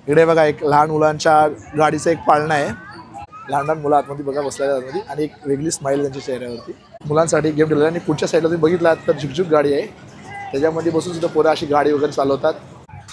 इकडे बघा एक लहान मुलांच्या गाडीचं एक पाळणं आहे. लहान लहान मुलं आतमध्ये बघा बसलेल्या आतमध्ये आणि एक वेगळी स्माईल त्यांच्या चेहऱ्यावरती. मुलांसाठी गेम ठेवलेला आणि पुढच्या साईडला तुम्ही बघितलात तर झुकझुक गाडी आहे. त्याच्यामध्ये बसून सुद्धा पोरं अशी गाडी वगैरे चालवतात.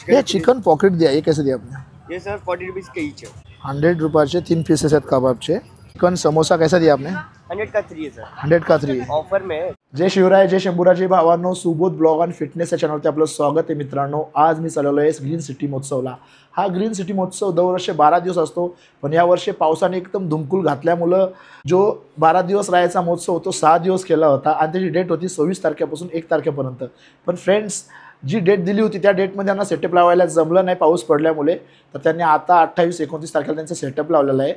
हे चिकन पॉकेट द्या, ये कैसे दिया आपने? ये सर 40 रुपीज़ के ईच है. 100 रुपयाचे 3 पीसेस आहेत कबाबचे. चिकन समोसा कैसा दिया आपने? 100 का 3 है सर. 100 का 3 ऑफर में है. जय शिवराय, जय शंभूराजे भावांनो. सुबोध ब्लॉग अँड फिटनेस या चॅनलवरती आपलं स्वागत आहे मित्रांनो. आज मी चालवलो आहे ग्रीन सिटी महोत्सवला. हा ग्रीन सिटी महोत्सव दरवर्षी 12 दिवस असतो, पण यावर्षी पावसाने एकदम धुमकूल घातल्यामुळं जो 12 दिवस राहायचा महोत्सव तो 6 दिवस केला होता आणि त्याची डेट होती 26 तारखेपासून 1 तारखेपर्यंत. पण फ्रेंड्स, जी डेट दिली होती त्या डेटमध्ये त्यांना सेटअप लावायला जमलं नाही पाऊस पडल्यामुळे, तर त्यांनी आता 28-29 तारखेला त्यांचा सेटअप लावलेला आहे.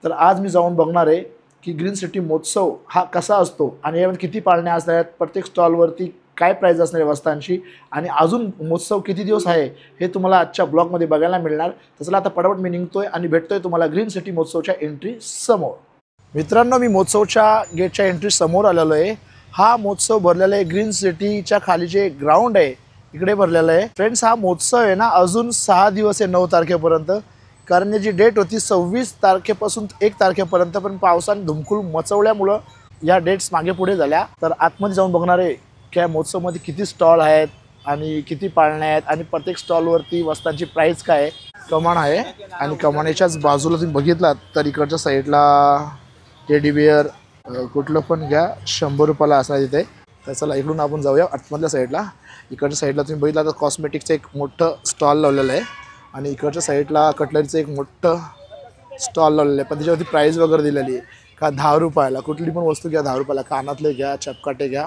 तर आज मी जाऊन बघणार आहे की ग्रीन सिटी महोत्सव हा कसा असतो आणि यामध्ये किती पाळण्या असतात, प्रत्येक स्टॉलवरती काय प्राईज असणार आहे वस्तांची, आणि अजून महोत्सव किती दिवस आहे हे तुम्हाला आजच्या ब्लॉगमध्ये बघायला मिळणार. तसं आता पटापट मी निघतोय आणि भेटतोय तुम्हाला ग्रीन सिटी महोत्सवच्या एंट्री समोर. मित्रांनो, मी महोत्सवच्या गेटच्या एंट्री समोर आलेलो आहे. हा महोत्सव भरलेला आहे ग्रीन सिटीच्या खाली जे ग्राउंड आहे इकडे भरलेला आहे. फ्रेंड्स, हा महोत्सव आहे ना अजून 6 दिवस आहे 9 तारखेपर्यंत, कारण याची डेट होती 26 तारखेपासून 1 तारखेपर्यंत, पण पावसाने धुमकूल मचवल्यामुळं या डेट्स मागे पुढे झाल्या. तर आतमध्ये जाऊन बघणार आहे की या महोत्सवमध्ये किती स्टॉल आहेत आणि किती पाळण्या आहेत आणि प्रत्येक स्टॉलवरती वस्तांची प्राईस काय आहे. कमान आहे आणि कमानीच्याच बाजूला तुम्ही बघितलात तर इकडच्या साईडला टेडी बिअर कुठलं पण घ्या 100 रुपयाला असणार तिथे. तर चला इकडून आपण जाऊया आतमधल्या साईडला. इकडच्या साईडला तुम्ही बघितलं तर कॉस्मेटिक्सचं एक मोठं स्टॉल लावलेलं आहे आणि इकडच्या साईडला कटलरीचं एक मोठं स्टॉल लावलेलं आहे, पण त्याच्यावरती प्राईज वगैरे दिलेली आहे का 10 रुपयाला. कुठली पण वस्तू घ्या 10 रुपयाला, कानातले घ्या, चपकाटे घ्या,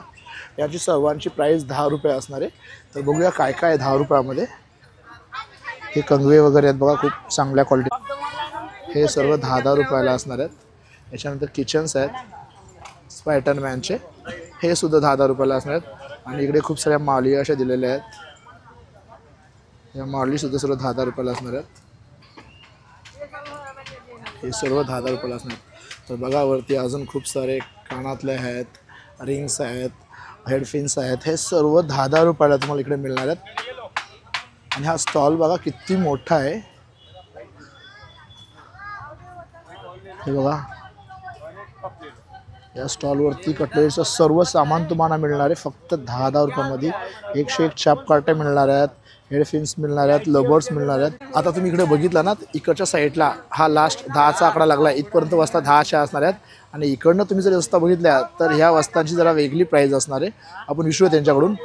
याची सर्वांची प्राईस 10 रुपये असणार आहे. तर बघूया काय काय आहे 10 रुपयामध्ये. हे कंगवे वगैरे आहेत बघा, खूप चांगल्या क्वालिटी. हे सर्व 10-10 रुपयाला असणार आहेत. याच्यानंतर किचन्स आहेत स्पायडरमॅनचे, हे सुद्धा 10-10 रुपयाला असणार आहेत. आणि इकडे खूप साऱ्या माळी अशा दिलेल्या आहेत. या माळीसुद्धा सर्व 10-10 रुपयाला असणार आहेत. हे सर्व 10-10 रुपयाला असणार आहेत. तर बघा वरती अजून खूप सारे कानातले आहेत, रिंग्स आहेत, हेडफिन्स आहेत. हे सर्व 10-10 रुपयाला तुम्हाला इकडे मिळणार आहेत. आणि हा स्टॉल बघा किती मोठा आहे. हे बघा, या स्टॉलवरती कटलरीचं सर्व सामान तुम्हाला मिळणार आहे फक्त 10-10 रुपयामध्ये. 101 चापकाट्या मिळणार आहेत, हेडफिन्स मिळणार आहेत, लबर्स मिळणार आहेत. आता तुम्ही इकडे बघितला ना, इकडच्या साईडला हा लास्ट 10चा आकडा लागला, इथपर्यंत वस्ता 10 असणार आहेत. आणि इकडनं तुम्ही जर वस्ता बघितल्या तर ह्या वस्तांची जरा वेगळी प्राईज असणार आहे. आपण विचारूया त्यांच्याकडून.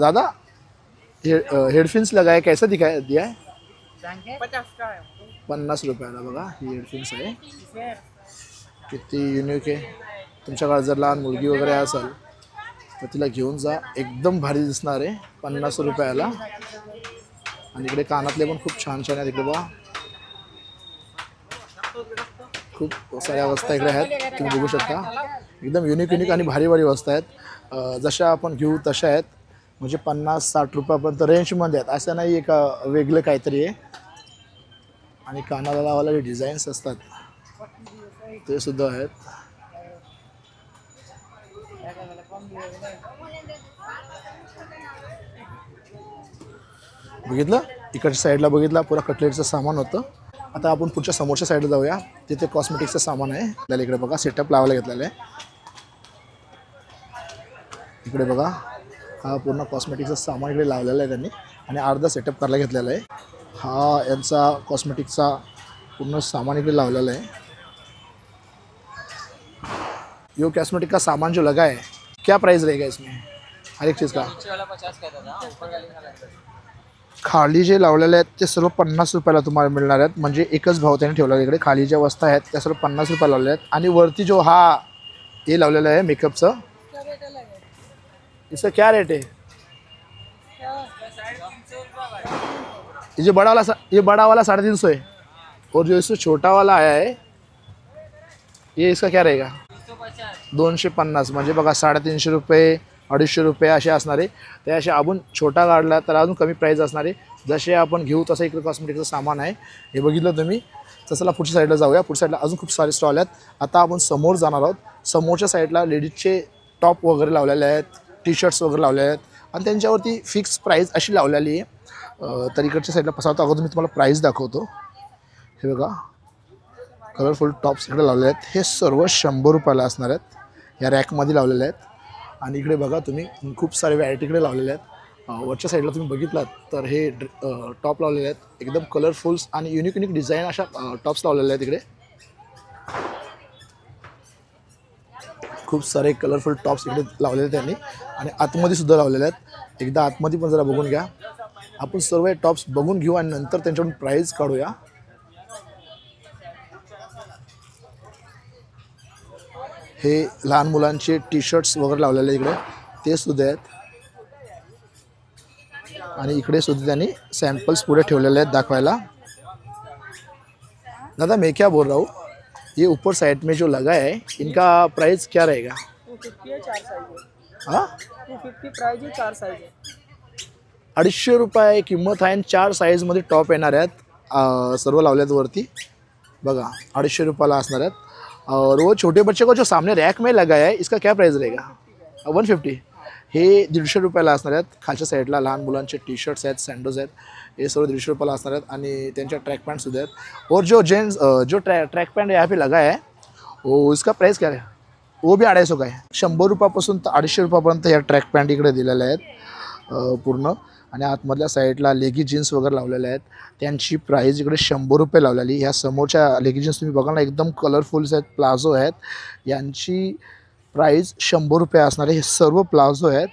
दादा, हेडफिन्स लगाय कैसा दिखाय दिया है? 50 रुपयाला बघा ही हेडफिन्स आहे. किती युनिक आहे. तुमच्याकडे जर लहान मुलगी वगैरे असेल तर तिला घेऊन जा, एकदम भारी दिसणार आहे 50 रुपयाला. आणि इकडे कानातले पण खूप छान छान आहेत. इकडे बघा खूप साऱ्या वस्ता इकडे आहेत, तुम्ही बघू शकता. एकदम युनिक आणि भारी वस्तू आहेत. जशा आपण घेऊ तशा आहेत, म्हणजे 50-60 रुपयापर्यंत रेंजमध्ये आहेत. असं नाही एक वेगळं काहीतरी आहे. आणि कानाला लावायला जे डिझाईन्स असतात ते सुद्धा आहेत. बघितलं, इकडच्या साईडला बघितला पुरा कटलेटचं सामान होतं. आता आपण पुढच्या समोरच्या साईडला जाऊया, तिथे कॉस्मेटिक्सचं सामान आहे. त्याला इकडे बघा सेटअप लावायला घेतलेलं आहे. इकडे बघा हा पूर्ण कॉस्मेटिक्सचं सामान इकडे लावलेलं आहे त्यांनी आणि अर्धा सेटअप करायला घेतलेला आहे. हा यांचा कॉस्मेटिक्सचा पूर्ण सामान इकडे लावलेला है. यो कॉस्मेटिक का सामान जो लगा है क्या प्राइस रहेगा इसमें हर एक चीज़ का? खाली जे लावलेले आहेत ते सर्व 50 रुपयाला तुम्हाला मिळणार आहेत. म्हणजे एकच भाव त्याने ठेवला इकडे. खाली ज्या वस्तू आहेत त्या सर्व 50 रुपयाला लावल्या आहेत. आणि वरती जो हा हे लावलेला आहे मेकअपचं, इसका क्या रेट है? ये बड़ा वाला 350 है और जो इससे छोटा वाला आया है ये इसका क्या रहेगा? 250. म्हणजे बघा 350 रुपये 250 रुपये असे असणार आहे. ते असे आपण छोटा काढला तर अजून कमी प्राईस असणार आहे. जसे आपण घेऊ तसं इकडे कॉस्मेटिकचं सामान आहे. हे बघितलं तुम्ही. तसंला पुढच्या साईडला जाऊया. पुढच्या साईडला अजून खूप सारे स्टॉल आहेत. आता आपण समोर जाणार आहोत. समोरच्या साईडला लेडीजचे टॉप वगैरे लावलेले आहेत, टी शर्ट्स वगैरे लावलेले आहेत आणि त्यांच्यावरती फिक्स प्राईस अशी लावलेली आहे. तर इकडच्या साईडला पसावता अगोदर मी तुम्हाला प्राईस दाखवतो. हे बघा कलरफुल टॉप्स इकडे लावलेले आहेत. हे सर्व 100 रुपयाला असणार आहेत. या रॅकमध्ये लावलेले आहेत. आणि इकडे बघा तुम्ही खूप सारे व्हरायटी इकडे लावलेले आहेत. वरच्या साईडला तुम्ही बघितलात तर हे टॉप लावलेले आहेत. एकदम कलरफुल्स आणि युनिक डिझाईन अशा टॉप्स लावलेले आहेत. इकडे खूप सारे कलरफुल टॉप्स इकडे लावलेले आहेत त्यांनी. आणि आतमध्ये सुद्धा लावलेले आहेत. एकदा आतमध्ये पण जरा बघून घ्या. आपण सर्व हे टॉप्स बघून घेऊ आणि नंतर त्यांच्याकडून प्राईस काढूया. हे लहान मुलांचे टी शर्ट्स वगैरे लावलेले इकडे ते सुद्धा आहेत. आणि इकडे सुद्धा त्यांनी सैंपल्स पूरे ठेवलेले आहेत दाखवायला. दादा मैं क्या बोल रहा हूँ, ये ऊपर साइड में जो लगा है इनका प्राइस क्या रहेगा? 250 है, 4 साइज है. हाँ 250 प्राइस है, 4 साइज है. 250 रुपये किंमत आहे आणि 4 साईजमध्ये टॉप येणार आहेत. सर्व लावल्यात वरती बघा 250 रुपयाला असणार आहेत. और वो छोटे बच्चे को जो सामने रैक में लगा है इसका क्या प्राइस रहेगा? 150. हे 150 रुपयाला असणार आहेत. खालच्या साईडला लहान मुलांचे टी शर्ट्स आहेत, सँडोज आहेत. हे सर्व 150 रुपयाला असणार आहेत. आणि त्यांच्या ट्रॅक पॅन्टसुद्धा आहेत. और जो जेंट्स जो ट्रैक पैंट यहाँ पे लगा है वो इसका प्राइस क्या है? वो भी 250 का आहे. 100 रुपयापासून तर 250 रुपयापर्यंत या ट्रॅक पॅन्ट इकडे दिलेल्या आहेत पूर्ण. आणि आतमधल्या साईडला लेगी जीन्स वगैरे लावलेल्या आहेत. त्यांची प्राईस इकडे 100 रुपये लावलेली. ह्या समोरच्या लेगी जीन्स तुम्ही बघा ना एकदम कलरफुल्स आहेत, प्लाझो आहेत. यांची प्राईस 100 रुपये असणार आहे. हे सर्व प्लाझो आहेत.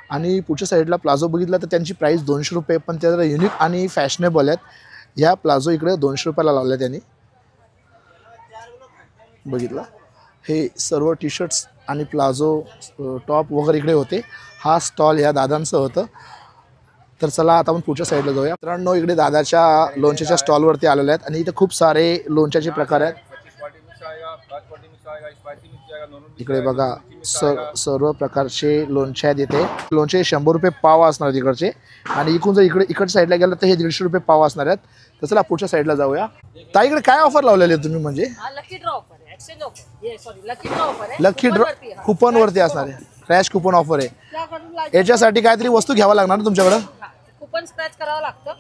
आणि पुढच्या साईडला प्लाझो बघितला तर त्यांची प्राईस 200 रुपये, पण त्या जरा युनिक आणि फॅशनेबल आहेत. ह्या प्लाझो इकडे 200 रुपयाला लावल्या त्यांनी. बघितला हे सर्व टी शर्ट्स आणि प्लाझो टॉप वगैरे इकडे होते. हा स्टॉल ह्या दादांचं होतं. तर चला आता आपण पुढच्या साईडला जाऊया. मित्रांनो इकडे दादाच्या लोणच्याच्या स्टॉलवरती आलेले आहेत. आणि इथे खूप सारे लोणच्याचे प्रकार आहेत. इकडे बघा सर्व प्रकारचे लोणचे आहेत. इथे लोणचे 100 रुपये पाव असणार आहेत इकडचे. आणि इकडून जर इकडच्या साईडला गेलं तर हे 150 रुपये पाव असणार आहेत. तर चला पुढच्या साईडला जाऊया. ताई इकडे काय ऑफर लावलेली आहे तुम्ही? म्हणजे लकी ड्रॉ ऑफर है, एक्सचेंज ऑफर. ये सॉरी लकी ड्रॉ ऑफर है. लकी ड्रॉ कुपनवरती असणार आहे. क्रॅश कुपन ऑफर आहे. क्या करून लागायचं? याच्यासाठी काहीतरी वस्तू घ्यावं लागणार ना तुमच्याकडं? कुपन स्क्रॅच करावं लागतं.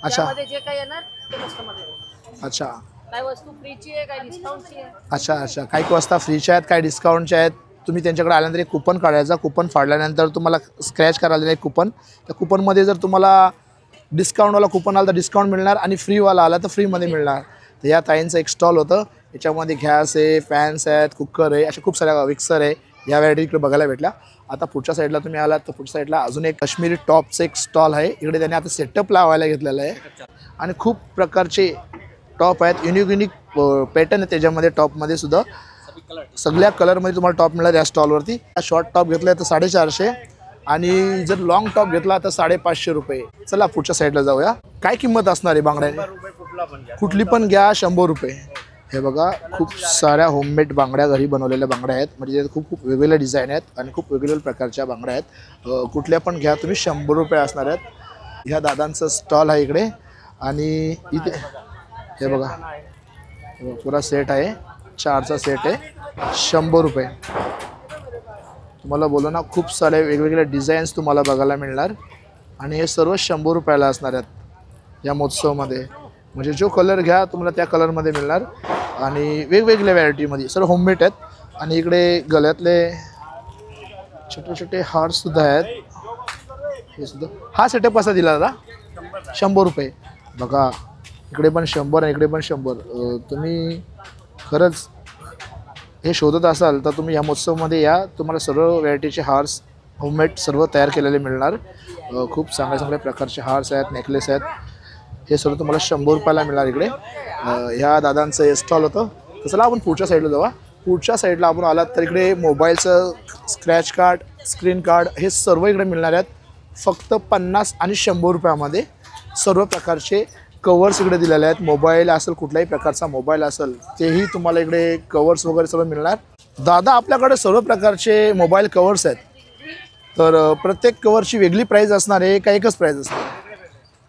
अच्छा. त्यामध्ये जे काही येणार ते कस्टमरला. अच्छा काय वस्तू फ्रीची आहे, काय डिस्काउंटची आहे. अच्छा काही वस्ता फ्रीच्या आहेत, काही डिस्काउंटच्या आहेत. तुम्ही त्यांच्याकडे आल्यानंतर एक कुपन काढायचा. कुपन फाडल्यानंतर तुम्हाला स्क्रॅच करायला एक कुपन. त्या कुपनमध्ये जर तुम्हाला डिस्काउंटवाला कुपन आला तर डिस्काउंट मिळणार आणि फ्रीवाला आला तर फ्रीमध्ये मिळणार. तर या ताईंचं एक स्टॉल होतं. याच्यामध्ये गॅस आहे, फॅन्स आहेत, कुकर आहे, अशा खूप साऱ्या मिक्सर आहे. या व्हरायटी इकडे बघायला भेटल्या. आता पुढच्या साईडला तुम्ही आलात तर पुढच्या साईडला अजून एक काश्मीरी टॉपचं एक स्टॉल आहे. इकडे त्यांनी आता सेटअप लावायला घेतलेलं आहे. आणि खूप प्रकारचे टॉप आहेत. युनिक पॅटर्न आहे त्याच्यामध्ये. टॉपमध्ये सुद्धा सगळ्या कलरमध्ये तुम्हाला टॉप मिळणार या स्टॉलवरती. शॉर्ट टॉप घेतला तर 450 आणि जर लॉंग टॉप घेतला तर 550 रुपये. चला पुढच्या साईडला जाऊया. काय किंमत असणार आहे बांगड्याने? कुठली पण घ्या 100 रुपये. हे बघा खूप साऱ्या होममेड बांगड्या, घरी बनवलेल्या बांगड्या आहेत. म्हणजे खूप वेगवेगळ्या डिझाईन आहेत आणि खूप वेगवेगळ्या प्रकारच्या बांगड्या आहेत. कुठल्या पण घ्या तुम्ही 100 रुपये असणार आहेत. ह्या दादांचं स्टॉल आहे इकडे. आणि इथे हे बघा पुरा सेट आहे. 4चा सेट आहे 100 रुपये. तुम्हाला बोलू ना खूप सारे वेगवेगळे डिझाईन्स तुम्हाला बघायला मिळणार. आणि हे सर्व 100 रुपयाला असणार आहेत या महोत्सवमध्ये. म्हणजे जो कलर घ्या तुम्हाला त्या कलरमध्ये मिळणार. आणि वेगवेगळ्या व्हरायटीमध्ये सर्व होममेड आहेत. आणि इकडे गळ्यातले छोटे छोटे हारसुद्धा आहेत. हे सुद्धा हा सेटअप कसा दिला दादा? 100 रुपये. बघा इकडे पण 100 आणि इकडे पण 100. तुम्ही खरंच हे शोधत असाल तर तुम्ही या महोत्सवमध्ये या. तुम्हाला सर्व व्हरायटीचे हार्स होममेड सर्व तयार केलेले मिळणार. खूप चांगल्या प्रकारचे हार्स आहेत, नेकलेस आहेत. हे सर्व तुम्हाला 100 रुपयाला मिळणार इकडे. ह्या दादांचं हे स्टॉल होतं. तर चला आपण पुढच्या साईडला जाऊ. पुढच्या साईडला आपण आलात तर इकडे मोबाईलचं स्क्रॅच कार्ड, स्क्रीन कार्ड हे सर्व इकडे मिळणार आहेत. फक्त 50 आणि 100 रुपयामध्ये सर्व प्रकारचे कवर्स इकडे दिलेले आहेत. मोबाईल असेल, कुठल्याही प्रकारचा मोबाईल असेल तेही तुम्हाला इकडे कवर्स वगैरे सर्व मिळणार. दादा आपल्याकडे सर्व प्रकारचे मोबाईल कवर्स आहेत. तर प्रत्येक कवरची वेगळी प्राईस असणार आहे का एकच प्राईस असणार आहे?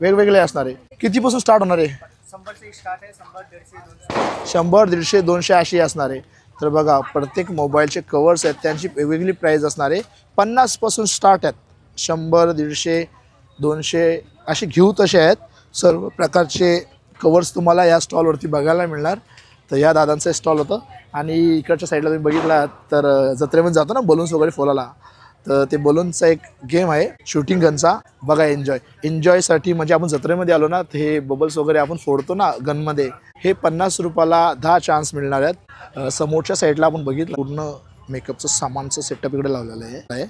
वेगवेगळे असणार आहे. कितीपासून स्टार्ट होणार आहे? 100 से स्टार्ट है. 100, 150, 200. 100, 150, 200 अशी असणार आहे. तर बघा प्रत्येक मोबाईलचे कवर्स आहेत त्यांची वेगवेगळी प्राईस असणार आहे. 50 पासून स्टार्ट आहेत. 100, 150, 200 असे घेऊ तसे आहेत सर्व प्रकारचे कवर्स तुम्हाला या स्टॉलवरती बघायला मिळणार. तर या दादांचं स्टॉल होतं आणि इकडच्या साईडला तुम्ही बघितला तर जत्रेमध्ये जातो ना बलून्स वगैरे फोलायला, तर ते बलूनचा एक गेम आहे शूटिंग गनचा. बघा एन्जॉयसाठी म्हणजे आपण जत्रेमध्ये आलो ना, तर हे बबल्स वगैरे आपण फोडतो ना गनमध्ये, हे 50 रुपयाला 10 चान्स मिळणार आहेत. समोरच्या साईडला आपण बघितलं पूर्ण मेकअपचं सामानचं सेटअप इकडे लावलेलं आहे.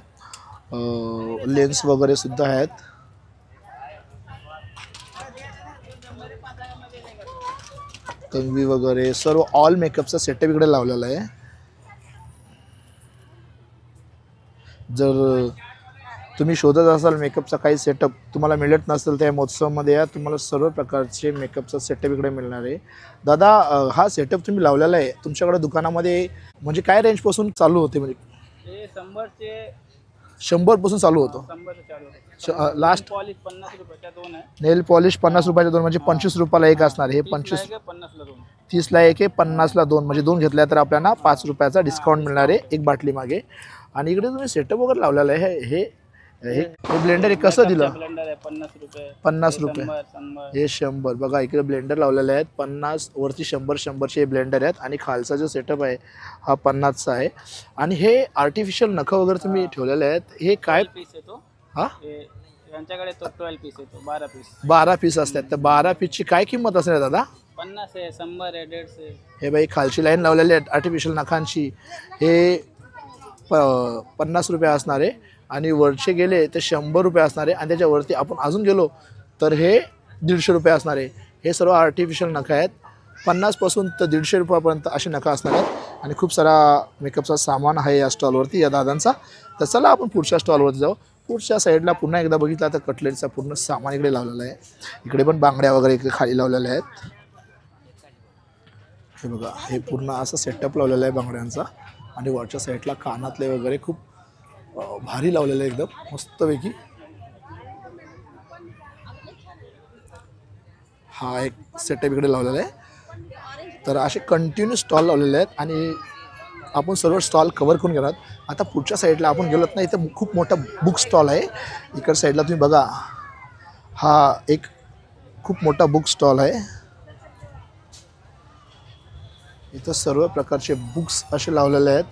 लेन्स वगैरे सुद्धा आहेत. कंगवी वगैरे सर्व ऑल मेकअपचा सेटअप इकडे लावलेला आहे. जर तुम्ही शोधत असाल मेकअपचा काही सेटअप तुम्हाला मिळत नसेल त्या महोत्सवामध्ये या, तुम्हाला सर्व प्रकारचे मेकअपचा सेटअप इकडे मिळणार आहे. दादा हा सेटअप तुम्ही लावलेला आहे तुमच्याकडे दुकानामध्ये, म्हणजे काय रेंजपासून चालू होते? म्हणजे हे 100 पासून चालू होतं. 100 लास्ट पॉलिश 50 रुपयाच्या 2 आहे. नेल पॉलिश 50 रुपयाच्या 2 म्हणजे 25 रुपयाला एक असणार. हे 25 50 ला 2. 30ला एक आहे, 50ला 2 म्हणजे 2 घेतल्या तर आपल्याला 5 रुपयाचा डिस्काउंट मिळणार आहे एक बाटली मागे. आणि इकडे तुम्ही सेटअप वगैरे लावलेला आहे. हे ब्लेंडर कसं दिलं? ब्लेंडर आहे 50 रुपये. 50 रुपये. 100. हे 100. बघा इकडे ब्लेंडर लावलेले आहेत 50 वरती 100चे ब्लेंडर आहेत. आणि खालचा जो सेटअप आहे हा 50चा आहे. आणि हे आर्टिफिशियल नखं वगैरे तुम्ही ठेवलेले आहेत. हे काय पीस येतो हा? यांच्याकडे तो 12 पीस येतो. 12 पीस. 12 पीस असतात. तर 12 पीसची काय किंमत असणार दादा? 50 आहे, 100 आहे, 150 आहे. हे बाई खालची लाईन लावलेली आहे आर्टिफिशियल नखांची. हे 50 रुपये असणार आहे. आणि वरचे गेले तर 100 रुपये असणार आहे. आणि त्याच्यावरती आपण अजून गेलो तर हे 150 रुपये असणार आहे. हे सर्व आर्टिफिशियल नखं आहेत. 50पासून तर 150 रुपयापर्यंत असे नखं असणार आहेत. आणि खूप सारा मेकअपचा सामान आहे या स्टॉलवरती या दादांचा. तर चला आपण पुढच्या स्टॉलवरती जाऊ. पुढच्या साईडला पुन्हा एकदा बघितला तर कटलेटचा पूर्ण सामान इकडे लावलेलं आहे. इकडे पण बांगड्या वगैरे इकडे खाली लावलेल्या आहेत. हे बघा हे पूर्ण असं सेटअप लावलेलं आहे बांगड्यांचा. आणि वरच्या साईडला कानातले वगैरे खूप भारी लावलेलं आहे एकदम मस्तपैकी. हा एक सेटअप इकडे लावलेला आहे. तर असे कंटिन्यू स्टॉल लावलेले आहेत आणि आपण सर्व स्टॉल कव्हर करून घेणार. आता पुढच्या साईडला आपण गेलोत ना, इथं खूप मोठा बुक स्टॉल आहे. इकडच्या साईडला तुम्ही बघा हा एक खूप मोठा बुक स्टॉल आहे. इथं सर्व प्रकारचे बुक्स असे लावलेले आहेत.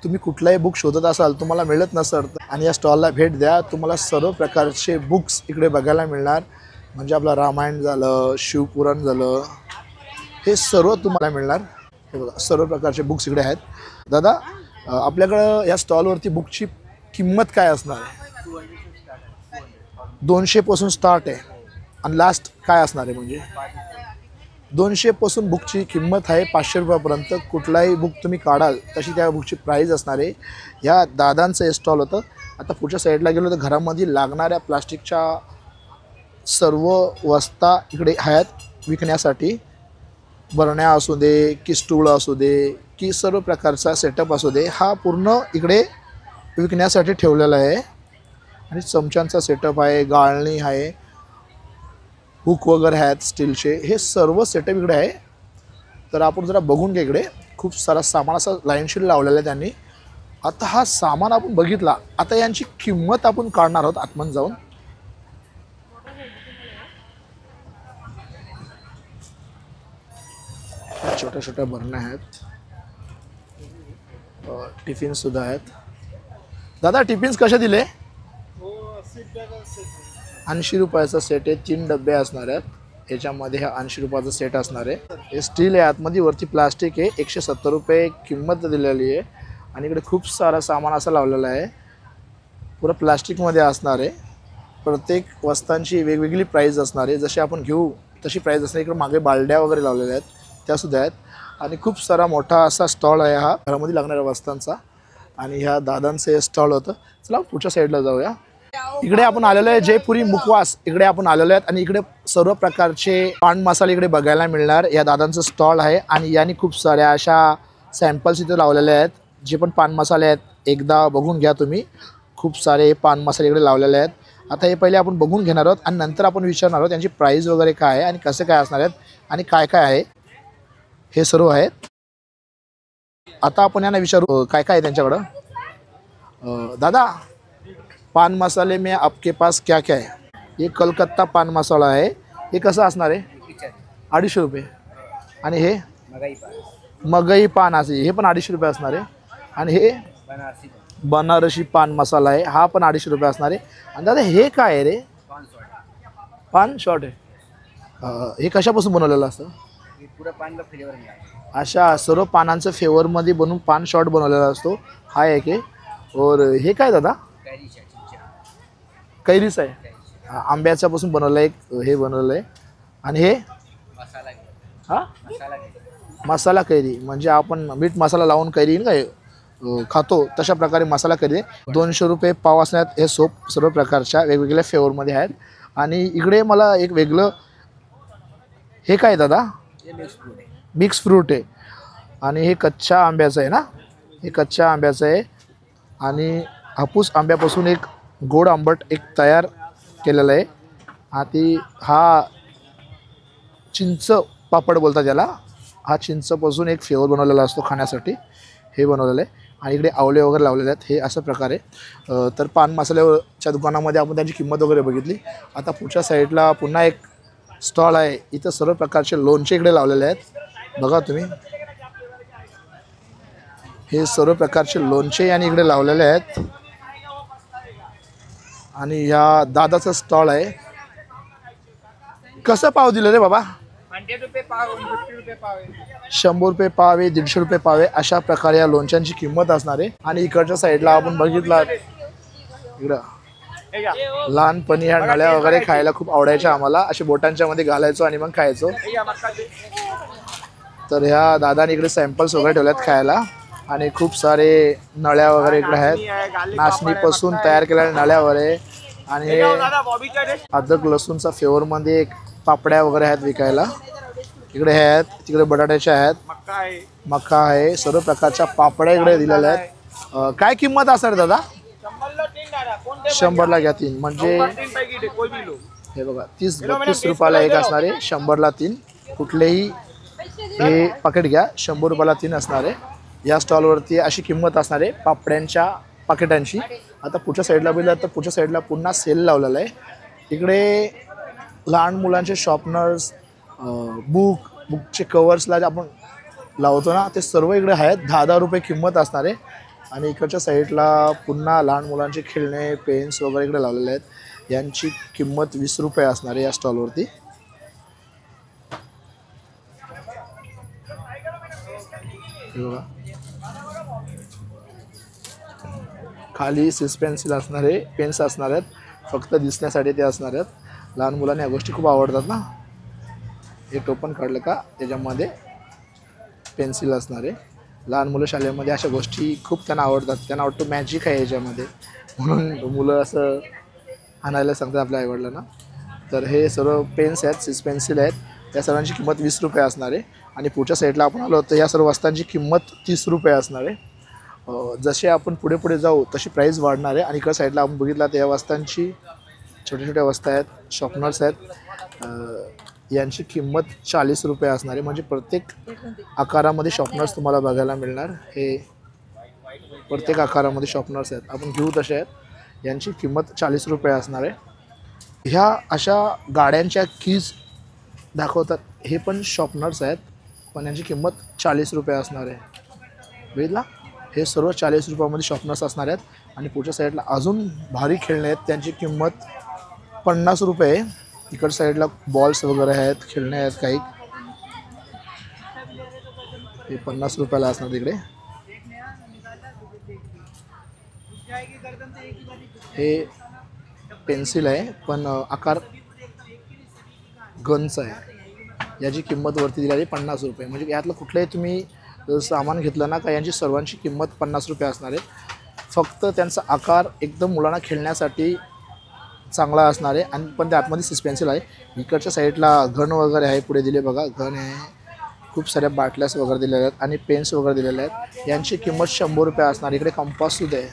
तुम्ही कुठलाही बुक शोधत असाल तुम्हाला मिळत नसेल आणि या स्टॉलला भेट द्या. तुम्हाला सर्व प्रकारचे बुक्स इकडे बघायला मिळणार. म्हणजे आपलं रामायण झालं, शिवपुराण झालं, हे सर्व तुम्हाला मिळणार. हे बघा सर्व प्रकारचे बुक्स इकडे आहेत. दादा आपल्याकडं या स्टॉलवरती बुकची किंमत काय असणार आहे? 200 पासून स्टार्ट आहे. आणि लास्ट काय असणार आहे? म्हणजे 200 पासून बुकची किंमत आहे 500 रुपयापर्यंत. कुठलाही बुक तुम्ही काढाल तशी त्या बुकची प्राईज असणार आहे. या दादांचं हे स्टॉल होतं. आता पुढच्या साईडला गेलो तर घरामध्ये लागणाऱ्या प्लास्टिकच्या सर्व वस्ता इकडे आहेत विकण्यासाठी. बरण्या असू दे की स्टूल असू दे की सर्व प्रकारचा सेटअप असू दे, हा पूर्ण इकडे विकण्यासाठी ठेवलेला आहे. आणि चमच्यांचा सेटअप आहे, गाळणी आहे, हुक वगैरे आहेत स्टीलचे, हे सर्व सेटअप इकडे आहे. तर आपण जरा बघून घ्या. इकडे खूप सारा सामान असा लाईनशीर लावलेला आहे त्यांनी. आता हा सामान आपण बघितला. आता यांची किंमत आपण काढणार आहोत आतमध्ये जाऊन. छोट्या छोट्या बरण्या आहेत, टिफिन सुद्धा आहेत. दादा टिफिन्स कसे दिले? 80 रुपयाचा सेट आहे. 3 डबे असणार आहेत याच्यामध्ये. हा 80 रुपयाचा सेट असणार आहे. हे स्टील आहे, आतमध्ये वरती प्लास्टिक आहे. 170 रुपये किंमत दिलेली आहे. आणि इकडे खूप सारा सामान असं लावलेलं आहे. पुरं प्लास्टिकमध्ये असणार आहे. प्रत्येक वस्तूंची वेगवेगळी प्राईज असणार आहे. जशी आपण घेऊ तशी प्राईज असणार. इकडे मागे बालड्या वगैरे लावलेल्या आहेत त्यासुद्धा आहेत. आणि खूप सारा मोठा असा स्टॉल आहे हा घरामध्ये लागणाऱ्या वस्तूंचा. आणि ह्या दादांचं हे स्टॉल होतं. चला पुढच्या साईडला जाऊया. इकडे आपण आलेलो आहे जयपुरी मुखवास. इकडे आपण आलेलो आहेत आणि इकडे सर्व प्रकारचे पान मसाले इकडे बघायला मिळणार. या दादांचं स्टॉल आहे आणि यांनी खूप साऱ्या अशा सॅम्पल्स इथे लावलेले आहेत. जे पण पान मसाले आहेत एकदा बघून घ्या तुम्ही. खूप सारे पान मसाले इकडे लावलेले आहेत. आता हे पहिले आपण बघून घेणार आहोत आणि नंतर आपण विचारणार आहोत त्यांची प्राईस वगैरे काय आहे आणि कसे काय असणार आहेत आणि काय काय आहे हे सर्व आहेत. आता आपण यांना विचारू काय काय आहे त्यांच्याकडं. दादा पान मसाले में आपके पास क्या क्या है? हे कलकत्ता पान मसाला आहे. हे कसं असणार आहे? 250 रुपये. आणि हे मगई पान असे हे पण 250 रुपये असणार आहे. आणि हे बनारसी पान मसाला आहे, हा पण 250 रुपये असणार आहे. आणि दादा हे काय आहे रे? पान शॉर्ट आहे. हे कशापासून बनवलेलं असतं? अशा सर्व पानांचं फ्लेवरमध्ये बनवून पान शॉर्ट बनवलेला असतो. हा एक आहे. और हे काय दादा? कैरीच आहे. आंब्याच्यापासून बनवलं एक हे बनवलं आहे. आणि हे हा मसाला कैरी, म्हणजे आपण मीठ मसाला लावून कैरी काय खातो तशा प्रकारे मसाला कैरी. 200 रुपये पाव असण्यात हे सोप सर्व प्रकारच्या वेगवेगळ्या फ्लेवरमध्ये आहेत. आणि इकडे मला एक वेगळं हे काय दादा? मिक्स फ्रूट आहे. आणि हे कच्च्या आंब्याचं आहे ना? हे कच्च्या आंब्याचं आहे. आणि हापूस आंब्यापासून एक गोड आंबट एक तयार केलेलं आहे. हा चिंच पापड बोलतात ज्याला. हा चिंचपासून एक फ्लेवर बनवलेला असतो खाण्यासाठी, हे बनवलेलं आहे. आणि इकडे आवळे वगैरे लावलेले आहेत. हे अशा प्रकारे तर पान मसाल्याच्या दुकानामध्ये आपण त्यांची किंमत वगैरे बघितली. आता पुढच्या साईडला पुन्हा एक स्टॉल आहे. इथं सर्व प्रकारचे लोणचे इकडे लावलेले आहेत. बघा तुम्ही, हे सर्व प्रकारचे लोणचे आणि इकडे लावलेले आहेत. आणि ह्या दादाचा स्टॉल आहे. कसं पाव दिलं रे बाबा? 100 रुपये पाव, 50 रुपये पाव आहे. 100 रुपये पाव आहे, 150 रुपये पाव आहे. अशा प्रकारे या लोणच्यांची किंमत असणार आहे. आणि इकडच्या साईडला आपण बघितला इकडं लहानपणी ह्या नळ्या वगैरे खायला खूप आवडायच्या आम्हाला. असे बोटांच्या मध्ये घालायचो आणि मग खायचो. तर ह्या दादाने इकडे सॅम्पल्स वगैरे ठेवल्यात खायला. आणि खूप सारे नळ्या वगैरे इकडे आहेत. नाचणीपासून तयार केलेल्या नळ्या वगैरे. आणि अद्रक लसूणचा फ्लेवरमध्ये एक पापड्या वगैरे आहेत विकायला. इकडे हे आहेत, तिकडे बटाट्याच्या आहेत, मका आहे. सर्व प्रकारच्या पापड्या इकडे दिलेल्या आहेत. काय किंमत असणार दादा? 100ला घ्या 3. म्हणजे हे बघा 32 रुपयाला एक असणार आहे. 100ला 3. कुठलेही हे पाकिट घ्या, 100 रुपयाला 3 असणार आहे. या स्टॉलवरती अशी किंमत असणार आहे पापड्यांच्या पाकिटांची. आता पुढच्या साईडला बघितलं तर पुढच्या साईडला पुन्हा सेल लावलेला आहे. इकडे लहान मुलांचे शॉर्पनर्स, बुकचे कवर्सला जे आपण लावतो ना, ते सर्व इकडे आहेत. 10-10 रुपये किंमत असणार आहे. आणि इकडच्या साईडला पुन्हा लहान मुलांचे खेळणे, पेन्स वगैरे इकडे लावलेले आहेत. यांची किंमत 20 रुपये असणार आहे या स्टॉलवरती. बघा खाली सिस पेन्सिल असणार आहे, पेन्स असणार आहेत. फक्त दिसण्यासाठी ते असणार आहेत. लहान मुलांना या गोष्टी खूप आवडतात ना. हे टोपण काढलं का त्याच्यामध्ये पेन्सिल असणार आहे. लहान मुलं शाळेमध्ये अशा गोष्टी खूप त्यांना आवडतात. त्यांना वाटतं मॅजिक आहे याच्यामध्ये, म्हणून मुलं असं आणायला सांगतात आपल्या आईवडिलांना. तर हे सर्व पेन्स आहेत, सिस पेन्सिल आहेत. या सर्वांची किंमत 20 रुपये असणार आहे. आणि पुढच्या साईडला आपण आलो तर या सर्व वस्तूंची किंमत 30 रुपये असणार आहे. जसे आपण पुढे पुढे जाऊ तशी प्राईस वाढणार आहे. आणि इकडच्या साईडला आपण बघितलं तर या वस्तूंची छोट्या छोट्या वस्तू आहेत, शॉर्पनर्स आहेत. यांची किंमत 40 रुपये असणार आहे. म्हणजे प्रत्येक आकारामध्ये शॉर्पनर्स तुम्हाला बघायला मिळणार. हे प्रत्येक आकारामध्ये शॉर्पनर्स आहेत, आपण घेऊ तसे आहेत. यांची किंमत 40 रुपये असणार आहे. ह्या अशा गाड्यांच्या कीज दाखवतात, हे पण शॉर्पनर्स आहेत, पण यांची किंमत 40 रुपये असणार आहे. बघितला, हे सर्व 40 रुपयामध्ये शॉर्पनर्स असणार आहेत. आणि पुढच्या साईडला अजून भारी खेळणे आहेत, त्यांची किंमत 50 रुपये आहे. इकडच्या साईडला बॉल्स वगैरे आहेत, खेळणे आहेत काही, हे 50 रुपयाला असणार तिकडे. हे पेन्सिल आहे, पण आकार गनचा आहे. याची किंमत वरती दिलेली 50 रुपये. म्हणजे यातलं कुठलंही तुम्ही सामान घेतलं ना का यांची सर्वांची किंमत 50 रुपये असणार आहे. फक्त त्यांचा आकार एकदम मुलांना खेळण्यासाठी चांगला असणार आहे. आणि पण त्या आतमध्ये सिस पेन्सिल आहे. इकडच्या साईडला घन वगैरे आहे, पुढे दिले बघा घन आहे. खूप साऱ्या बाटल्यास वगैरे दिलेल्या आहेत आणि पेन्स वगैरे दिलेल्या आहेत. यांची किंमत 100 रुपये असणार. इकडे कंपाससुद्धा आहे,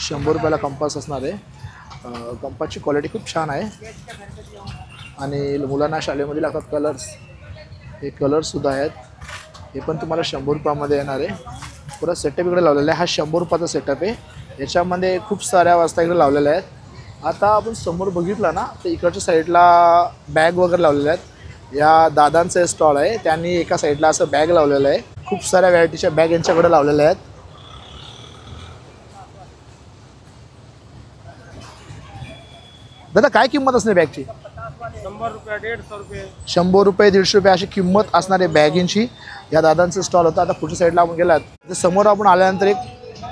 100 रुपयाला कंपास असणार आहे. कंपासची क्वालिटी खूप छान आहे. आणि मुलांना शाळेमध्ये लागतात कलर्स, हे कलर्ससुद्धा आहेत. हे पण तुम्हाला 100 रुपयामध्ये येणार आहे. पुरा सेटअप इकडे लावलेला आहे. हा 100 रुपयाचा सेटअप आहे. याच्यामध्ये खूप साऱ्या वस्तू इकडे लावलेल्या आहेत. आता आपण समोर बघितलं ना तर इकडच्या साईडला बॅग वगैरे लावलेल्या आहेत. या दादांचं स्टॉल आहे, त्यांनी एका साईडला असं बॅग लावलेलं आहे. खूप साऱ्या व्हरायटीच्या बॅग यांच्याकडे लावलेल्या आहेत. दादा काय किंमत असणार बॅगची? 100 रुपये 150 रुपये 100 रुपये 150 रुपये अशी किंमत असणारे बॅगींची या दादांचं स्टॉल होतं. आता पुढच्या साईडला आपण गेलात तर समोर आपण आल्यानंतर एक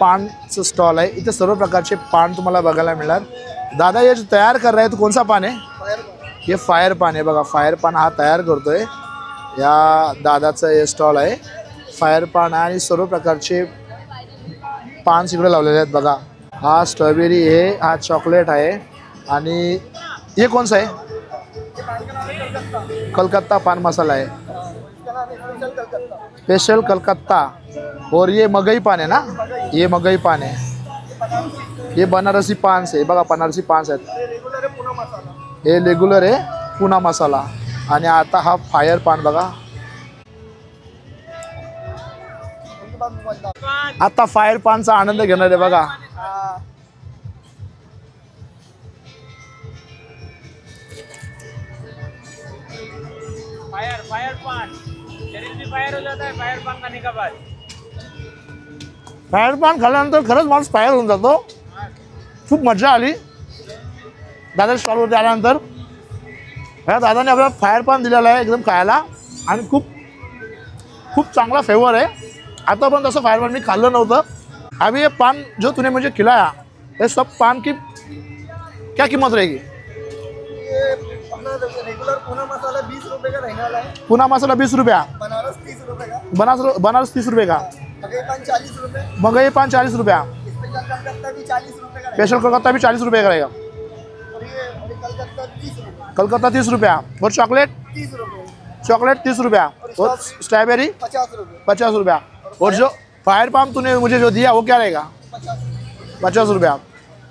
पानचं स्टॉल आहे. इथे सर्व प्रकारचे पान तुम्हाला बघायला मिळणार. दादा हे जे तयार कर रहा है तो कौन सा पान आहे? हे फायर पान आहे बघा. फायर पान हा तयार करतोय. या दादाचं हे स्टॉल आहे. फायर पान आहे आणि सर्व प्रकारचे पान इकडे लावलेले आहेत बघा. हा स्ट्रॉबेरी आहे, हा चॉकलेट आहे आणि ये कौन सा है? कलकत्ता पान मसाला है, स्पेशल कलकत्ता. और ये मगई पान है ना, ये मगई पान है. ये बनारसी पान से बघा, बनारसी पान आहेत. हे रेग्युलर आहे पुना मसाला. आणि आता हा फायर पान बघा. आता फायर पानचा आनंद घेणार आहे बघा. फायर पान शरीर भी फायर हो जाता है फायर पान खाने के बाद. फायर पान खाल्ल्यानंतर खरंच माणूस फायर होऊन जातो. खूप मजा आली दादा स्टॉलवरती आल्यानंतर. ह्या दादाने आपल्याला फायर पान दिलेला आहे एकदम खायला आणि खूप खूप चांगला फ्लेवर आहे. आतापर्यंत असं फायर पान मी खाल्लं नव्हतं. अभी ये पान जो तूने मुझे खिलाया, ये सब पान की क्या कीमत रहेगी? रेगुलर पूना मसाला 20 रुपए का रहने वाला है. पुना मसाला 20 रुपया, बनारस 30 रुपए का. बनारस 30 रुपये का, मगई पान 40 रुपए. मगई पान 40 रुपया, स्पेशल कलकत्ता भी 40 रुपए का. स्पेशल कलकत्ता भी 40 रुपये का रहेगा. और ये कलकत्ता 30 रुपए. कलकत्ता 30 रुपया. और चॉकलेट 30 रुपए. चॉकलेट 30 रुपया. और स्ट्रॉबेरी 50 रुपए. 50 रुपया. और जो फायर पाम तूने मुझे जो दिया वो क्या रहेगा? 50 रुपया.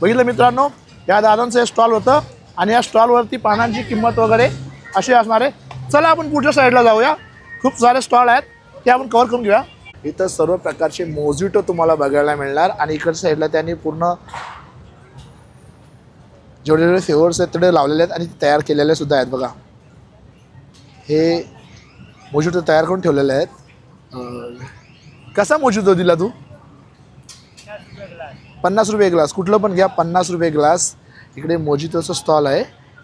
बघितलं मित्रांनो, या दादांचं स्टॉल होतं आणि या स्टॉलवरती पानांची किंमत वगैरे अशी असणार आहे. चला आपण पुढच्या साईडला जाऊया. खूप सारे स्टॉल आहेत ते आपण कव्हर करून घेऊया. इथं सर्व प्रकारचे मोजिटो तुम्हाला बघायला मिळणार आणि इकडच्या साईडला त्यांनी पूर्ण जेवढे जेवढे फ्लेवर्स आहेत तेवढे लावलेले आहेत आणि तयार केलेले सुद्धा आहेत बघा. हे मोजिटो तयार करून ठेवलेले आहेत. कसा मोजिटो दिला तू? 50 रुपये ग्लास. कुठलं पण घ्या, 50 रुपये ग्लास. इकडे मोजिटोचं स्टॉल आहे.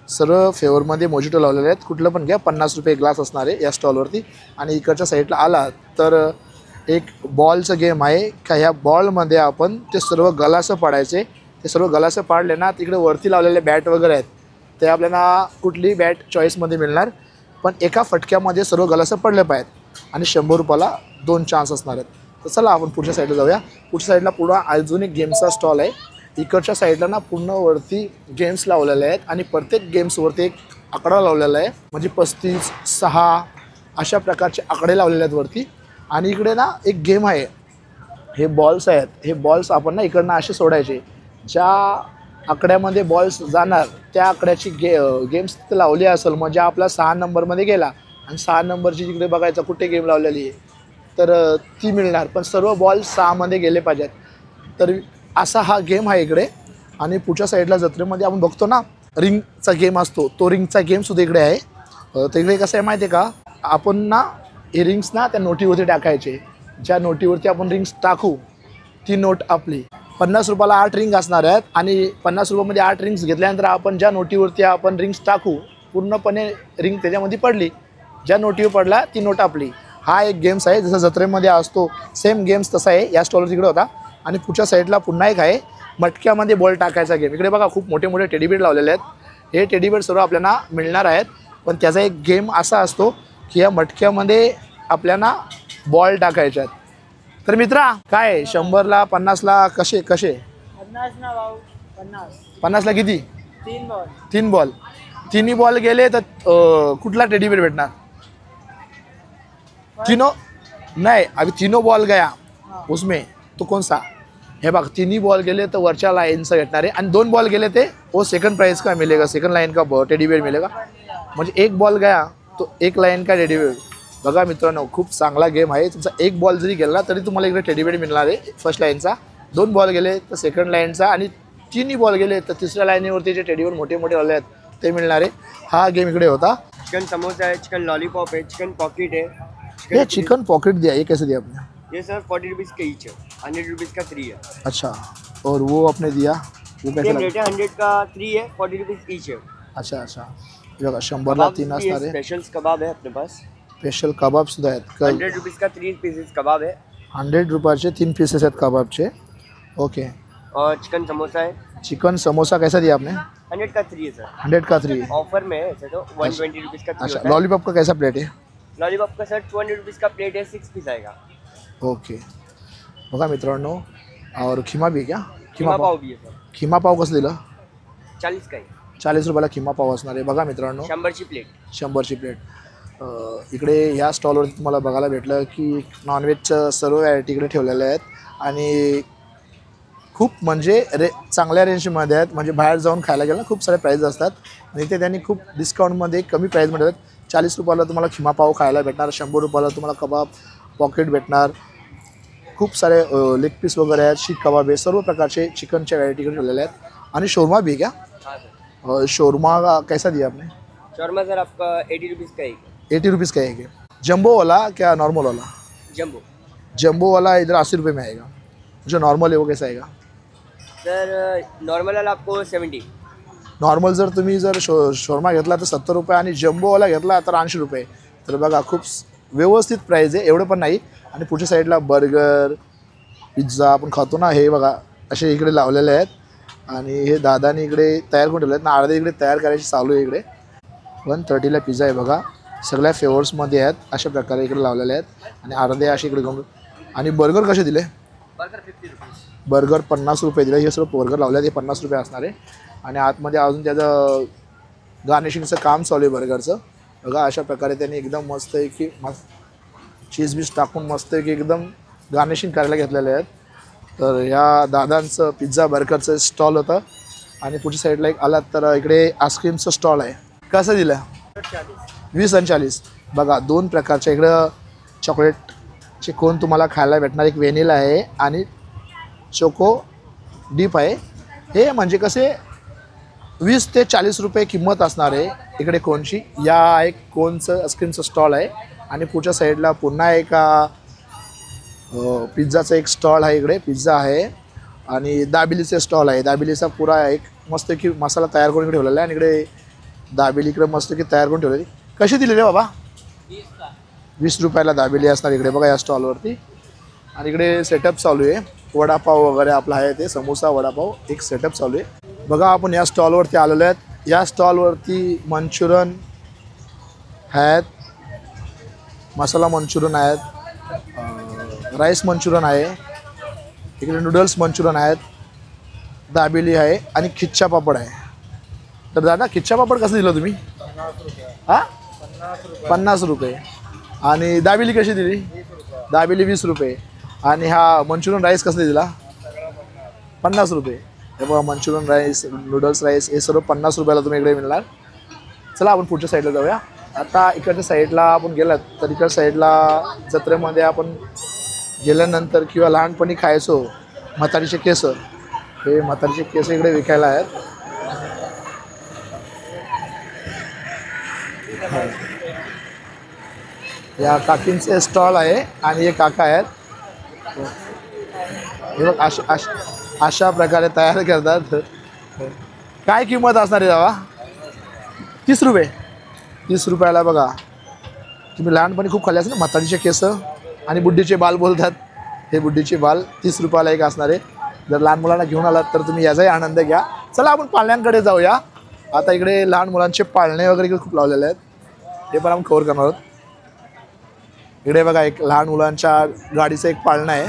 सर्व फ्लेवरमध्ये मोजिटो लावलेले आहेत. कुठलं पण घ्या, 50 रुपये ग्लास असणार आहे या स्टॉलवरती. आणि इकडच्या साईडला आला तर एक बॉलचं गेम आहे का. ह्या बॉलमध्ये आपण ते सर्व गलासं पाडायचे. ते सर्व गलासं पाडले ना, तिकडे वरती लावलेले बॅट वगैरे आहेत ते आपल्याला कुठली बॅट चॉईसमध्ये मिळणार. पण एका फटक्यामध्ये सर्व गलासं पडले पाहिजेत आणि 100 रुपयाला 2 चान्स असणार आहेत. तर चला आपण पुढच्या साईडला जाऊया. पुढच्या साईडला पुढं अजून एक गेमचा स्टॉल आहे. इकडच्या साईडला ना पूर्ण वरती गेम्स लावलेले आहेत आणि प्रत्येक गेम्सवरती एक आकडा लावलेला आहे. म्हणजे 35, 6 अशा प्रकारचे आकडे लावलेले आहेत वरती. आणि इकडे ना एक गेम आहे. हे बॉल्स आहेत. हे बॉल्स आपण ना इकडनं असे सोडायचे. ज्या आकड्यामध्ये बॉल्स जाणार त्या आकड्याची गेम्स तिथे लावली असेल म्हणजे आपला 6 नंबरमध्ये गेला आणि 6 नंबरची जिकडे बघायचं कुठे गेम लावलेली आहे तर ती मिळणार. पण सर्व बॉल 6मध्ये गेले पाहिजेत. तर असा हा गेम आहे इकडे. आणि पुढच्या साईडला जत्रेमध्ये आपण बघतो ना रिंगचा गेम असतो, तो रिंगचा गेमसुद्धा इकडे आहे. तर इकडे कसं आहे माहिती आहे का, आपण ना हे रिंग्स ना त्या नोटीवरती टाकायचे. ज्या नोटीवरती आपण रिंग्स टाकू ती नोट आपली. 50 रुपयाला 8 रिंग असणार आहेत आणि 50 रुपयामध्ये 8 रिंग्स घेतल्यानंतर आपण ज्या नोटीवरती आपण रिंग्स टाकू पूर्णपणे रिंग त्याच्यामध्ये पडली, ज्या नोटीवर पडला ती नोट आपली. हा एक गेम्स आहे जसं जत्रेमध्ये असतो सेम गेम्स तसा आहे. या स्टॉलवर तिकडे होता. आणि पुढच्या साईडला पुन्हा एक आहे मटक्यामध्ये बॉल टाकायचा गेम. इकडे बघा खूप मोठे मोठे टेडीबेड लावलेले आहेत. हे टेडीबेड सर्व आपल्याला मिळणार आहेत. पण त्याचा एक गेम असा असतो की या मटक्यामध्ये आपल्याला बॉल टाकायचे आहेत. तर मित्रा काय 100ला 50ला कसे 50 ना भाऊ 50. 50ला किती? 3 बॉल. 3 बॉल. तिन्ही बॉल गेले तर कुठला टेडीबेड भेटणार? तीनों नहीं, अभी तीनों बॉल गया उसमें तो कौन सा? हे बघ तिन्ही बॉल गेले तर वरच्या लाईनचा भेटणार आहे आणि 2 बॉल गेले ते वो सेकंड प्राइस का मिलेगा, सेकंड लाइन का टेडीबेड मिलेगा. म्हणजे 1 बॉल गया तो 1 लाइन का टेडीबेड. बघा मित्रांनो खूप चांगला गेम आहे. तुमचा 1 बॉल जरी गेला तरी तुम्हाला इकडे टेडीबेड मिळणार आहे फर्स्ट लाईनचा. 2 बॉल गेले तर सेकंड लाईनचा आणि तिन्ही बॉल गेले तर तिसऱ्या लाईनीवरती जे टेडीवर मोठे मोठे आले आहेत ते मिळणारे. हा गेम इकडे होता. चिकन समोसा है, चिकन लॉलीपॉप है, चिकन पॉकेट है. ये चिकन पॉकेट दिया, ये कैसे दिया आपने? ये सर 40 रुपीज़ का ईच है, 100 रुपीज़ का 3 है. अच्छा, और वो आपने दिया वो कैसे सेम लगा? रेट है, 100 का 3 है, 40 रुपीज़ ईच है. अच्छा अच्छा, हे बघा 100ला 3 असणार आहे. स्पेशल कबाब है अपने पास. स्पेशल कबाब सुद्धा आहेत. 100 रुपीज़ का 3 पीसेस कबाब है. 100 रुपयाचे 3 पीसेस आहेत कबाबचे. ओके. और चिकन समोसा है, चिकन समोसा कैसा दिया आपने? 100 का 3 है सर. 100 का 3. ऑफर में है ऐसे तो 120 रुपीज़ का 3 अच्छा, होता है. लॉलीपॉप का कैसा प्लेट है? लॉलीपॉप का सर 200 रुपीज़ का प्लेट है, 6 पीस आएगा. ओके. बघा मित्रांनो, और खिमा भी आहे क्या? खिमा पाव भी है सर, खिमा पाव कसं दिलं? 40 का है. 40 रुपयाला खिमा पाव असणार आहे. बघा मित्रांनो, 100ची प्लेट. 100ची प्लेट. इकडे ह्या स्टॉलवरती तुम्हाला बघायला भेटलं की नॉनव्हेजचं सर्व व्हरायटी इकडे ठेवलेल्या आहेत आणि खूप म्हणजे चांगल्या रेंजमध्ये आहेत. म्हणजे बाहेर जाऊन खायला गेलं खूप सारे प्राईज असतात आणि ते त्यांनी खूप डिस्काउंटमध्ये कमी प्राईजमध्ये आहेत. 40 रुपयाला तुम्हाला खिमा पाव खायला भेटणार, 100 रुपयाला तुम्हाला कबाब पॉकेट भेटणार. खूप सारे लेग पीस वगैरे आहेत, शीख कबाब आहे, सर्व प्रकारचे चिकनच्या व्हरायटी इकडे ठेवलेल्या आहेत. आणि शोरमा भी क्या? हाँ सर. शोरमा कैसा दिया आपने? शॉर्मा सर आपका 80 रुपीज़ का एक है. 80 रुपीज़ का एक है. जंबो वाला क्या नॉर्मल वाला? जंबो. जंबो वाला इधर 80 रुपये में आएगा. जो नॉर्मल है वो कैसा आएगा? सर नॉर्मल वाला आपको 70. नॉर्मल जर तुम्ही जर शोरमा घेतला तर 70 रुपये आणि जम्बोवाला घेतला तर 80 रुपये. तर बघा खूप व्यवस्थित प्राईज आहे, एवढं पण नाही. आणि पुढच्या साईडला बर्गर, पिझ्झा आपण खातो ना, हे बघा असे इकडे लावलेले आहेत. आणि हे दादाने इकडे तयार करून ठेवले आहेत ना, अर्धे इकडे तयार करायची चालू आहे. इकडे 130ला पिझ्झा आहे बघा, सगळ्या फ्लेवर्समध्ये आहेत, अशा प्रकारे इकडे लावलेले आहेत. आणि अर्धे असे इकडे घेऊन. आणि बर्गर कसे दिले? Burger 50 rupees. बर्गर 50 रुपये दिले. हे सर्व बर्गर लावले आहेत, हे 50 रुपये असणार आहे. आणि आतमध्ये अजून त्याचं गार्निशिंगचं काम चालू आहे बर्गरचं. बघा अशा प्रकारे त्यांनी एकदम मस्त आहे की चीज बीज टाकून मस्त आहे की एकदम गार्निशिंग करायला घेतलेले आहेत. तर ह्या दादांचं पिझ्झा बर्गरचं स्टॉल होतं. आणि पुढच्या साईडला एक आलात तर इकडे आईस्क्रीमचं स्टॉल आहे. कसं दिलं? 20 आणि 40. बघा 2 प्रकारच्या इकडं चॉकलेटचे कोन तुम्हाला खायला भेटणार. एक व्हॅनिला आहे आणि चोको डीप आहे. हे म्हणजे कसे 20 ते 40 रुपये किंमत असणार आहे इकडे कोनची. या एक कोनचं आईस्क्रीमचं स्टॉल आहे. आणि पुढच्या साईडला पुन्हा एक पिझ्झाचं एक स्टॉल आहे. इकडे पिझ्झा आहे आणि दाबिलीचे स्टॉल आहे. दाबिलीचा पुरा एक मस्त की मसाला तयार करून इकडे ठेवलेला आहे. आणि इकडे दाबिली इकडे मस्त की तयार करून ठेवलेली. कशी दिली रे बाबा? 20 रुपयाला दाबिली असणार इकडे बघा या स्टॉलवरती. आणि इकडे सेटअप चालू आहे, वडापाव वगैरे आपला आहे ते समोसा वडापाव एक सेटअप चालू आहे. बघा आपण या स्टॉलवरती आलेलो आहेत. या स्टॉलवरती मंचुरियन आहेत, मसाला मंचुरियन आहेत, राईस मंचुरियन आहे, इकडे नूडल्स मंचुरियन आहेत, दाबेली आहे आणि खिच्चा पापड आहे. तर दादा खिच्चा पापड कसं दिलं तुम्ही? हां 50 रुपये. आणि दाबेली कशी दिली? दाबेली 20 रुपये. आणि हा मंचुरियन राईस कसं दिला? 50 रुपये. हे बघा मंचुरियन राईस, नूडल्स राईस हे सर्व 50 रुपयाला तुम्ही इकडे मिळणार. चला आपण पुढच्या साईडला जाऊया. आता इकडच्या साईडला आपण गेलात तर इकडच्या साईडला जत्रेमध्ये आपण गेल्यानंतर किंवा लहानपणी खायचो म्हातारीचे केस. हे म्हातारीचे केस इकडे विकायला आहेत. या काकींचे स्टॉल आहे आणि हे काका आहेत. हे बघ अशा प्रकारे तयार करतात. काय किंमत असणार आहे दादा? 30 रुपये. 30 रुपयाला बघा. तुम्ही लहानपणी खूप खाल्ले असेल ना म्हातारीचे केस आणि बुड्डीचे बाल बोलतात. हे बुड्डीचे बाल 30 रुपयाला एक असणार आहे. जर लहान मुलांना घेऊन आलात तर तुम्ही याचाही आनंद घ्या. चला आपण पाळण्यांकडे जाऊया. आता इकडे लहान मुलांचे पाळणे वगैरे इकडे खूप लावलेले आहेत, ते पण आपण कव्हर करणार आहोत. इकडे बघा एक लहान मुलांच्या गाडीचं एक पाळणं आहे.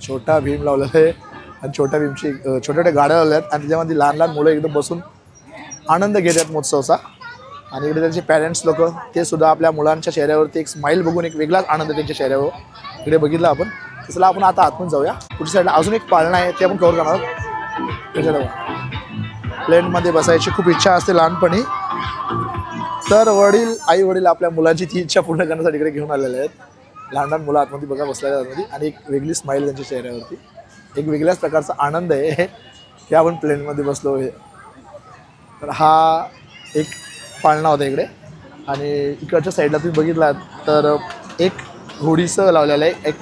छोटा भीम लावलेला आहे आणि छोट्या भीमची छोट्या छोट्या गाड्या लावल्या आहेत आणि त्याच्यामध्ये लहान लहान मुलं एकदम बसून आनंद घेतात महोत्सवाचा. आणि इकडे त्यांचे पॅरेंट्स लोक ते सुद्धा आपल्या मुलांच्या चेहऱ्यावरती एक स्माईल बघून एक वेगळाच आनंद त्यांच्या चेहऱ्यावर इकडे बघितला आपण. तसला आपण आता आतून जाऊया. पुढच्या साईडला अजून एक पाळणं आहे, ते आपण कव्हर करणार आहोत. प्लेनमध्ये बसायची खूप इच्छा असते लहानपणी, तर आई वडील आपल्या मुलांची ती इच्छा पूर्ण करण्यासाठी इकडे घेऊन आलेले आहेत. लहान लहान मुलं आतमध्ये बघा बसलेल्या आतमध्ये आणि एक वेगळी स्माईल त्यांच्या चेहऱ्यावरती. एक वेगळ्याच प्रकारचा आनंद आहे की आपण प्लेनमध्ये बसलो आहे. तर हा एक पाळणा होता इकडे आणि इकडच्या साईडला तुम्ही बघितलात तर एक होडीचं लावलेलं आहे. एक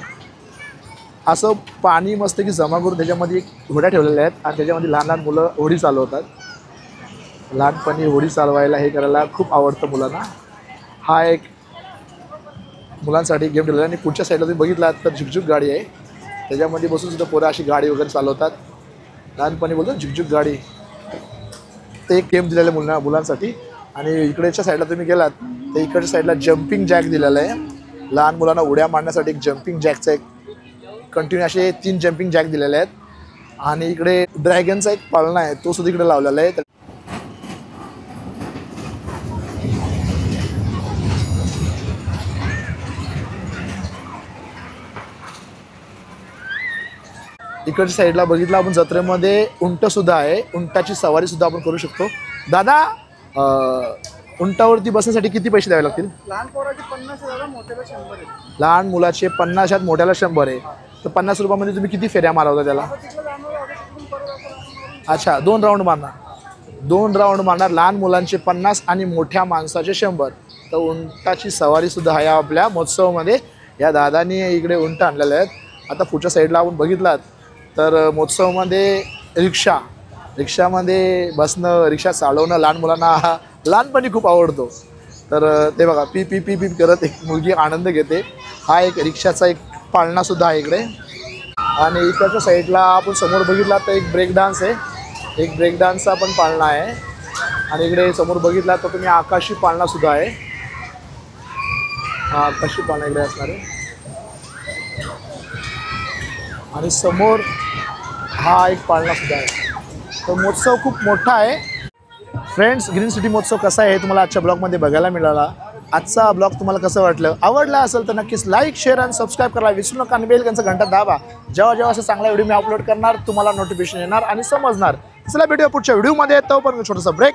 असं पाणी मस्त की जमा करून त्याच्यामध्ये एक होड्या ठेवलेल्या आहेत आणि त्याच्यामध्ये लहान लहान मुलं होडी चालवतात. लहानपणी होडी चालवायला हे करायला खूप आवडतं मुलांना. हा एक मुलांसाठी गेम ठेवलेला आहे आणि पुढच्या साईडला तुम्ही बघितलात तर झुकझुक गाडी आहे. त्याच्यामध्ये बसून सुद्धा पोरं अशी गाडी वगैरे चालवतात. लहानपणी बोलतो झुकझुक गाडी. ते एक गेम दिलेलं आहे मुलांसाठी. आणि इकडेच्या साईडला तुम्ही गेलात तर इकडच्या साईडला जम्पिंग जॅक दिलेला आहे. लहान मुलांना उड्या मारण्यासाठी एक जम्पिंग जॅकचा एक कंटिन्यू असे 3 जम्पिंग जॅक दिलेले आहेत. आणि इकडे ड्रॅगनचा एक पाळणा आहे तो सुद्धा इकडे लावलेला आहे. इकडच्या साईडला बघितलं आपण जत्रेमध्ये उंटसुद्धा आहे. उंटाची सवारीसुद्धा आपण करू शकतो. दादा उंटावरती बसण्यासाठी किती पैसे द्यावे लागतील? लहान पोराचे 50 आहे दादा, मोठ्याला 100 आहे. लहान मुलाचे 50 आहेत, मोठ्याला 100 आहे. तर 50 रुपयामध्ये तुम्ही किती फेऱ्या मारवता त्याला? तिकडे जाणार आहे, तिकडून परत आपण अच्छा 2 राऊंड मारणार. 2 राऊंड मारणार. लहान मुलांचे 50 आणि मोठ्या माणसाचे 100. तर उंटाची सवारीसुद्धा आहे आपल्या महोत्सवामध्ये. या दादानी इकडे उंट आणलेले आहेत. आता पुढच्या साईडला आपण बघितलात तर महोत्सवामध्ये रिक्षामध्ये बसणं, रिक्षा चालवणं लहान मुलांना लहानपणी खूप आवडतो. तर ते बघा पी पी पी पी करत एक मुलगी आनंद घेते. हा एक रिक्षाचा एक पाळणासुद्धा आहे इकडे. आणि इकडच्या साईडला आपण समोर बघितला तर एक ब्रेक डान्स आहे. एक ब्रेक डान्सचा पण पाळणा आहे. आणि इकडे समोर बघितला तर तुम्ही आकाशी पाळणासुद्धा आहे. हा आकाशी पाळणा इकडे असणार आहे. आणि समोर हा एक पाळणासुद्धा आहे. तर महोत्सव खूप मोठा आहे. फ्रेंड्स ग्रीन सिटी महोत्सव कसा आहे हे तुम्हाला आजच्या ब्लॉगमध्ये बघायला मिळाला. आजचा ब्लॉग तुम्हाला कसं वाटलं? आवडला असेल तर नक्कीच लाईक शेअर आणि सबस्क्राईब करायला विसरू नका. आणि बेल त्यांचा घंटा दाबा. जेव्हा जेव्हा असं चांगला व्हिडिओ मी अपलोड करणार तुम्हाला नोटिफिकेशन येणार आणि समजणार. चला भेटूया पुढच्या व्हिडिओमध्ये. तोपर्यंत छोटासा ब्रेक.